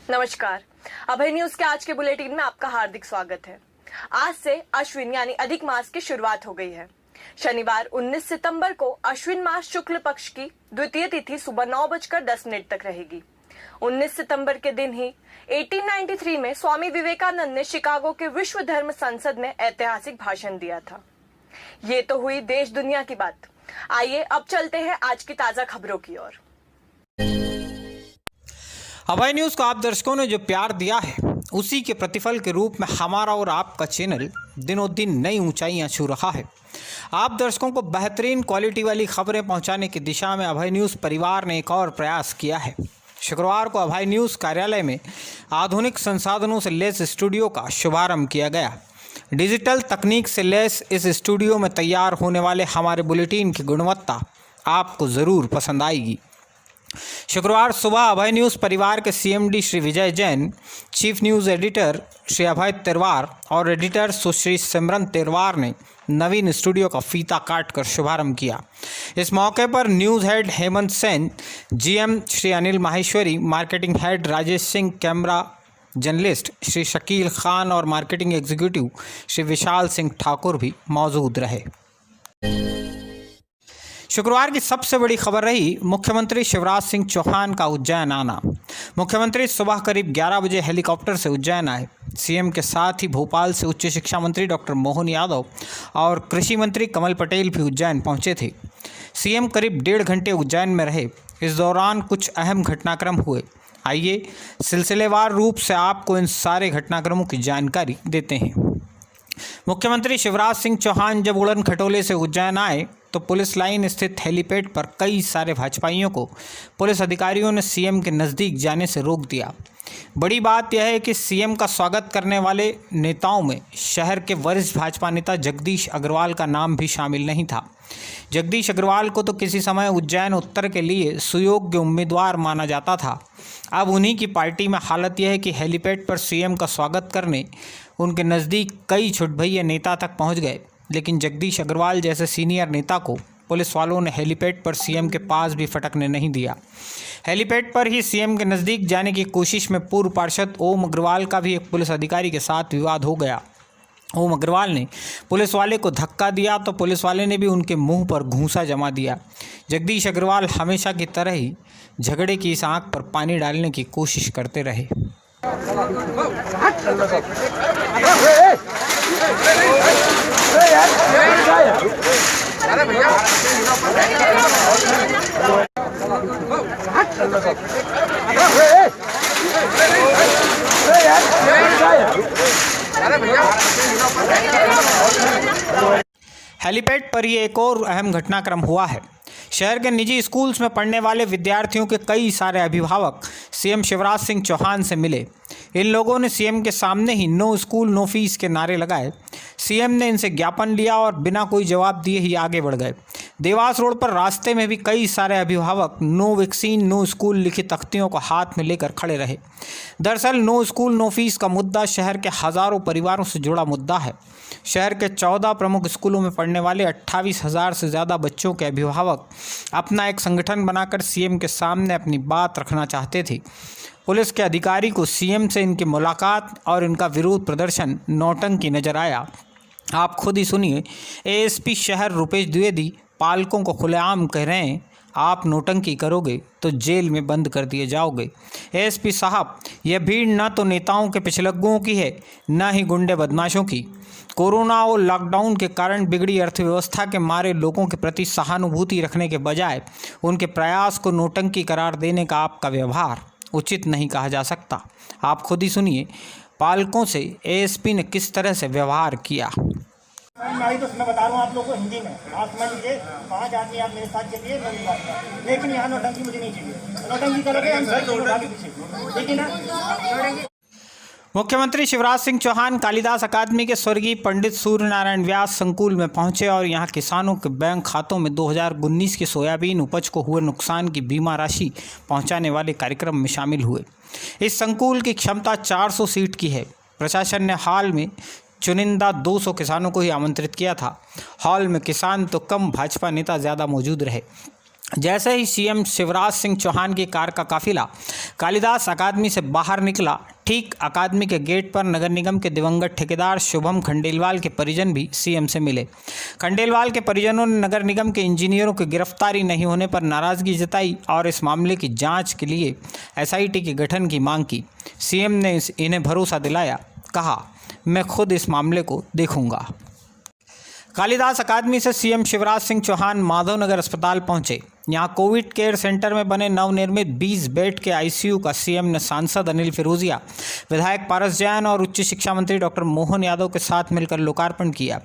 नमस्कार। अभय न्यूज के आज के बुलेटिन में आपका हार्दिक स्वागत है। आज से अश्विन यानी अधिक मास की शुरुआत हो गई है। शनिवार 19 सितंबर को अश्विन मास शुक्ल पक्ष की द्वितीय तिथि सुबह 9:10 तक रहेगी। 19 सितंबर के दिन ही 1893 में स्वामी विवेकानंद ने शिकागो के विश्व धर्म संसद में ऐतिहासिक भाषण दिया था। ये तो हुई देश दुनिया की बात। आइए अब चलते हैं आज की ताजा खबरों की ओर। अभय न्यूज को आप दर्शकों ने जो प्यार दिया है, उसी के प्रतिफल के रूप में हमारा और आपका चैनल दिनों दिन नई ऊंचाइयां छू रहा है। आप दर्शकों को बेहतरीन क्वालिटी वाली खबरें पहुंचाने की दिशा में अभय न्यूज परिवार ने एक और प्रयास किया है। शुक्रवार को अभय न्यूज कार्यालय में आधुनिक संसाधनों से लैस स्टूडियो का शुभारंभ किया गया। डिजिटल तकनीक से लैस इस स्टूडियो में तैयार होने वाले हमारे बुलेटिन की गुणवत्ता आपको ज़रूर पसंद आएगी। शुक्रवार सुबह अभय न्यूज़ परिवार के CMD Shri Vijay Jain, chief news editor Shri Abhay Tirwar और एडिटर सुश्री सिमरन तिरवार ने नवीन स्टूडियो का फीता काटकर शुभारंभ किया। इस मौके पर news head Hemant Sen, GM Shri Anil Maheshwari, marketing head Rajesh Singh, camera journalist Shri Shakeel Khan और मार्केटिंग एग्जीक्यूटिव श्री विशाल सिंह ठाकुर भी मौजूद रहे। शुक्रवार की सबसे बड़ी खबर रही मुख्यमंत्री शिवराज सिंह चौहान का उज्जैन आना। मुख्यमंत्री सुबह करीब 11 बजे हेलीकॉप्टर से उज्जैन आए। सीएम के साथ ही भोपाल से उच्च शिक्षा मंत्री डॉक्टर मोहन यादव और कृषि मंत्री कमल पटेल भी उज्जैन पहुंचे थे। सीएम करीब 1.5 घंटे उज्जैन में रहे। इस दौरान कुछ अहम घटनाक्रम हुए। आइए सिलसिलेवार रूप से आपको इन सारे घटनाक्रमों की जानकारी देते हैं। मुख्यमंत्री शिवराज सिंह चौहान जब उड़न खटोले से उज्जैन आए तो पुलिस लाइन स्थित हेलीपैड पर कई सारे भाजपाइयों को पुलिस अधिकारियों ने सीएम के नज़दीक जाने से रोक दिया। बड़ी बात यह है कि सीएम का स्वागत करने वाले नेताओं में शहर के वरिष्ठ भाजपा नेता जगदीश अग्रवाल का नाम भी शामिल नहीं था। जगदीश अग्रवाल को तो किसी समय उज्जैन उत्तर के लिए सुयोग्य उम्मीदवार माना जाता था। अब उन्हीं की पार्टी में हालत यह है कि हेलीपैड पर सीएम का स्वागत करने उनके नज़दीक कई छुटभैया नेता तक पहुंच गए, लेकिन जगदीश अग्रवाल जैसे सीनियर नेता को पुलिस वालों ने हेलीपैड पर सीएम के पास भी फटकने नहीं दिया। हेलीपैड पर ही सीएम के नज़दीक जाने की कोशिश में पूर्व पार्षद ओम अग्रवाल का भी एक पुलिस अधिकारी के साथ विवाद हो गया। ओम अग्रवाल ने पुलिस वाले को धक्का दिया तो पुलिस वाले ने भी उनके मुंह पर घूंसा जमा दिया। जगदीश अग्रवाल हमेशा की तरह ही झगड़े की इस आंख पर पानी डालने की कोशिश करते रहे। हेलीपैड पर ही एक और अहम घटनाक्रम हुआ है। शहर के निजी स्कूल्स में पढ़ने वाले विद्यार्थियों के कई सारे अभिभावक सीएम शिवराज सिंह चौहान से मिले। इन लोगों ने सीएम के सामने ही नो स्कूल नो फीस के नारे लगाए। सीएम ने इनसे ज्ञापन लिया और बिना कोई जवाब दिए ही आगे बढ़ गए। देवास रोड पर रास्ते में भी कई सारे अभिभावक नो वैक्सीन नो स्कूल लिखी तख्तियों को हाथ में लेकर खड़े रहे। दरअसल नो स्कूल नो फीस का मुद्दा शहर के हज़ारों परिवारों से जुड़ा मुद्दा है। शहर के 14 प्रमुख स्कूलों में पढ़ने वाले 28,000 से ज़्यादा बच्चों के अभिभावक अपना एक संगठन बनाकर सीएम के सामने अपनी बात रखना चाहते थे। पुलिस के अधिकारी को सीएम से इनकी मुलाकात और इनका विरोध प्रदर्शन नौटंकी नजर आया। आप खुद ही सुनिए। एएसपी शहर रुपेश द्विवेदी पालकों को खुलेआम कह रहे हैं, आप नौटंकी करोगे तो जेल में बंद कर दिए जाओगे। एएसपी साहब, यह भीड़ न तो नेताओं के पिछलग्गुओं की है, न ही गुंडे बदमाशों की। कोरोना और लॉकडाउन के कारण बिगड़ी अर्थव्यवस्था के मारे लोगों के प्रति सहानुभूति रखने के बजाय उनके प्रयास को नौटंकी करार देने का आपका व्यवहार उचित नहीं कहा जा सकता। आप खुद ही सुनिए पालकों से एएसपी ने किस तरह से व्यवहार किया। मैं बता रहा हूँ आप लोगों को हिंदी में, आप समझ लीजिए। 5 आदमी आप मेरे साथ चलिए, लेकिन यहाँ नौटंकी मुझे नहीं चाहिए। नौटंकी करोगे हम ठीक है ना। मुख्यमंत्री शिवराज सिंह चौहान कालिदास अकादमी के स्वर्गीय पंडित सूर्य नारायण व्यास संकुल में पहुंचे और यहां किसानों के बैंक खातों में 2019 की सोयाबीन उपज को हुए नुकसान की बीमा राशि पहुंचाने वाले कार्यक्रम में शामिल हुए। इस संकुल की क्षमता 400 सीट की है। प्रशासन ने हाल में चुनिंदा 200 किसानों को ही आमंत्रित किया था। हॉल में किसान तो कम, भाजपा नेता ज़्यादा मौजूद रहे। जैसे ही सीएम शिवराज सिंह चौहान की कार का काफिला कालिदास अकादमी से बाहर निकला, ठीक अकादमी के गेट पर नगर निगम के दिवंगत ठेकेदार शुभम खंडेलवाल के परिजन भी सीएम से मिले। खंडेलवाल के परिजनों ने नगर निगम के इंजीनियरों की गिरफ्तारी नहीं होने पर नाराजगी जताई और इस मामले की जांच के लिए एसआईटी के गठन की मांग की। सीएम ने इन्हें भरोसा दिलाया, कहा मैं खुद इस मामले को देखूंगा। कालिदास अकादमी से सीएम शिवराज सिंह चौहान माधवनगर अस्पताल पहुंचे। यहां कोविड केयर सेंटर में बने नवनिर्मित 20 बेड के आईसीयू का सीएम ने सांसद अनिल फिरोजिया, विधायक पारस जैन और उच्च शिक्षा मंत्री डॉक्टर मोहन यादव के साथ मिलकर लोकार्पण किया।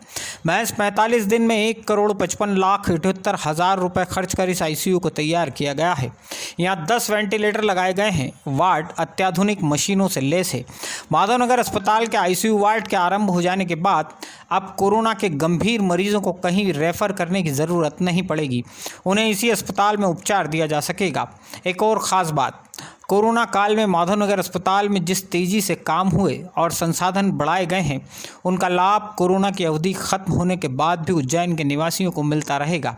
महज 45 दिन में 1,55,78,000 रुपए खर्च कर इस आईसीयू को तैयार किया गया है। यहाँ 10 वेंटिलेटर लगाए गए हैं। वार्ड अत्याधुनिक मशीनों से लैस है। माधवनगर अस्पताल के आईसीयू वार्ड के आरंभ हो जाने के बाद अब कोरोना के गंभीर मरीजों को कहीं रेफर करने की ज़रूरत नहीं पड़ेगी। उन्हें इसी अस्पताल में उपचार दिया जा सकेगा। एक और ख़ास बात, कोरोना काल में माधवनगर अस्पताल में जिस तेज़ी से काम हुए और संसाधन बढ़ाए गए हैं, उनका लाभ कोरोना की अवधि खत्म होने के बाद भी उज्जैन के निवासियों को मिलता रहेगा।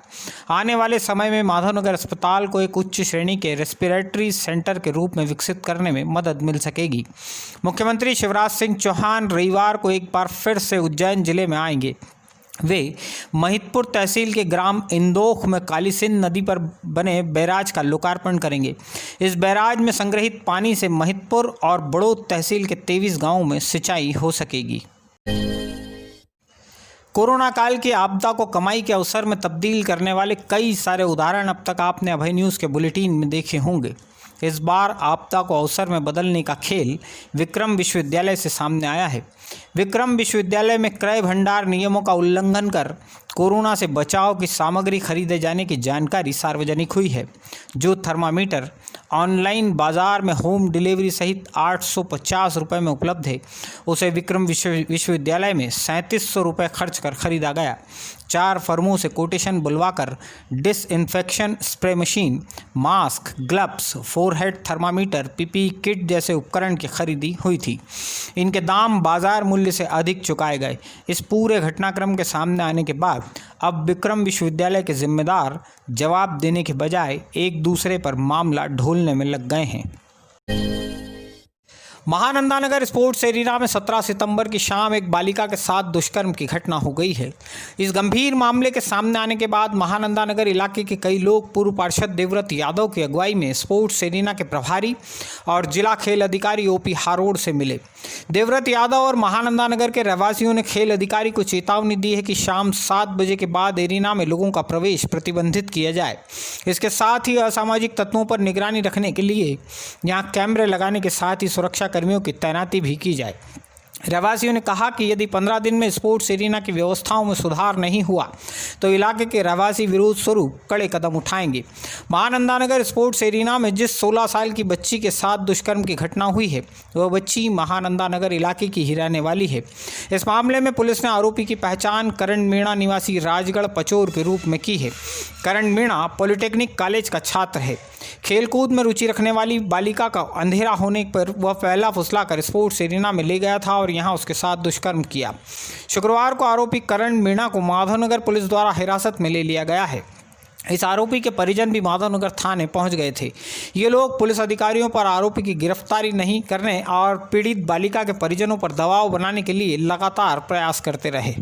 आने वाले समय में माधवनगर अस्पताल को एक उच्च श्रेणी के रेस्पिरेटरी सेंटर के रूप में विकसित करने में मदद मिल सकेगी। मुख्यमंत्री शिवराज सिंह चौहान रविवार को एक बार फिर से उज्जैन जिले में आएंगे। वे महितपुर तहसील के ग्राम इंदोख में कालीसिंध नदी पर बने बैराज का लोकार्पण करेंगे। इस बैराज में संग्रहित पानी से महितपुर और बड़ौद तहसील के 23 गांवों में सिंचाई हो सकेगी। कोरोना काल की आपदा को कमाई के अवसर में तब्दील करने वाले कई सारे उदाहरण अब तक आपने अभय न्यूज़ के बुलेटिन में देखे होंगे। इस बार आपदा को अवसर में बदलने का खेल विक्रम विश्वविद्यालय से सामने आया है। विक्रम विश्वविद्यालय में क्रय भंडार नियमों का उल्लंघन कर कोरोना से बचाव की सामग्री खरीदे जाने की जानकारी सार्वजनिक हुई है। जो थर्मामीटर ऑनलाइन बाजार में होम डिलीवरी सहित 850 रुपये में उपलब्ध है, उसे विक्रम विश्वविद्यालय में 3700 रुपये खर्च कर खरीदा गया। 4 फर्मों से कोटेशन बुलवाकर disinfection spray machine, mask, gloves, forehead thermometer, PPE kit जैसे उपकरण की खरीदी हुई थी। इनके दाम बाजार मूल्य से अधिक चुकाए गए। इस पूरे घटनाक्रम के सामने आने के बाद अब विक्रम विश्वविद्यालय के जिम्मेदार जवाब देने के बजाय एक दूसरे पर मामला ढोलने में लग गए हैं। महानंदानगर स्पोर्ट्स एरिना में 17 सितंबर की शाम एक बालिका के साथ दुष्कर्म की घटना हो गई है। इस गंभीर मामले के सामने आने के बाद महानंदानगर इलाके के कई लोग पूर्व पार्षद देवव्रत यादव की अगुवाई में स्पोर्ट्स एरिना के प्रभारी और जिला खेल अधिकारी ओपी हारोड़ से मिले। देवव्रत यादव और महानंदानगर के रहवासियों ने खेल अधिकारी को चेतावनी दी है कि शाम 7 बजे के बाद एरिना में लोगों का प्रवेश प्रतिबंधित किया जाए। इसके साथ ही असामाजिक तत्वों पर निगरानी रखने के लिए यहाँ कैमरे लगाने के साथ ही सुरक्षा कर्मियों की तैनाती भी की जाए। रहवासियों ने कहा कि यदि 15 दिन में स्पोर्ट्स एरिना की व्यवस्थाओं में सुधार नहीं हुआ तो इलाके के रहवासी विरोध स्वरूप कड़े कदम उठाएंगे। महानंदानगर स्पोर्ट्स एरिना में जिस 16 साल की बच्ची के साथ दुष्कर्म की घटना हुई है, वह बच्ची महानंदानगर इलाके की ही रहने वाली है। इस मामले में पुलिस ने आरोपी की पहचान करण मीणा निवासी राजगढ़ पचोर के रूप में की है। करण मीणा पॉलिटेक्निक कॉलेज का छात्र है। खेलकूद में रुचि रखने वाली बालिका का अंधेरा होने पर वह पहला फुसलाकर स्पोर्ट्स एरिना में ले गया था और यहां उसके साथ दुष्कर्म किया। शुक्रवार को आरोपी करण मीणा को माधवनगर पुलिस द्वारा हिरासत में ले लिया गया है। इस आरोपी के परिजन भी माधवनगर थाने पहुंच गए थे। ये लोग पुलिस अधिकारियों पर आरोपी की गिरफ्तारी नहीं करने और पीड़ित बालिका के परिजनों पर दबाव बनाने के लिए लगातार प्रयास करते रहे।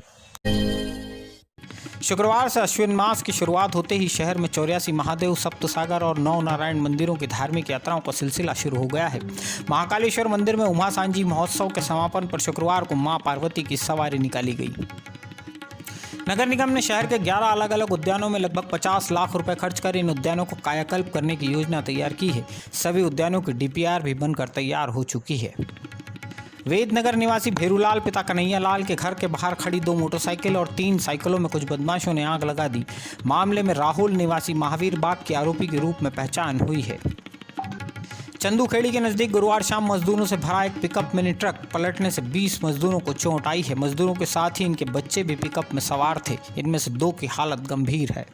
शुक्रवार से अश्विन मास की शुरुआत होते ही शहर में 84 महादेव, सप्तसागर और 9 नारायण मंदिरों की धार्मिक यात्राओं का सिलसिला शुरू हो गया है। महाकालेश्वर मंदिर में उमा सांझी महोत्सव के समापन पर शुक्रवार को मां पार्वती की सवारी निकाली गई। नगर निगम ने शहर के 11 अलग अलग उद्यानों में लगभग 50 लाख रुपए खर्च कर इन उद्यानों को कायाकल्प करने की योजना तैयार की है। सभी उद्यानों की डीपीआर भी बनकर तैयार हो चुकी है। वेदनगर निवासी भेरूलाल पिता कन्हैया लाल के घर के बाहर खड़ी 2 मोटरसाइकिल और 3 साइकिलों में कुछ बदमाशों ने आग लगा दी। मामले में राहुल निवासी महावीर बाग के आरोपी के रूप में पहचान हुई है। चंदूखेड़ी के नजदीक गुरुवार शाम मजदूरों से भरा एक पिकअप मिनी ट्रक पलटने से 20 मजदूरों को चोट आई है। मजदूरों के साथ ही इनके बच्चे भी पिकअप में सवार थे। इनमें से 2 की हालत गंभीर है।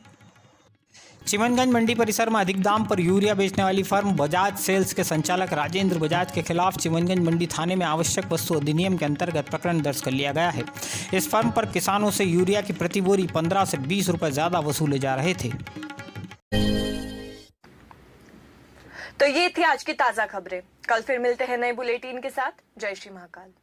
चिमनगंज मंडी परिसर में अधिक दाम पर यूरिया बेचने वाली फर्म बजाज सेल्स के संचालक राजेंद्र बजाज के खिलाफ चिमनगंज मंडी थाने में आवश्यक वस्तु अधिनियम के अंतर्गत प्रकरण दर्ज कर लिया गया है। इस फर्म पर किसानों से यूरिया की प्रति बोरी 15 से 20 रुपये ज़्यादा वसूले जा रहे थे। तो ये थी आज की ताजा खबरें। कल फिर मिलते हैं नए बुलेटिन के साथ। जय श्री महाकाल।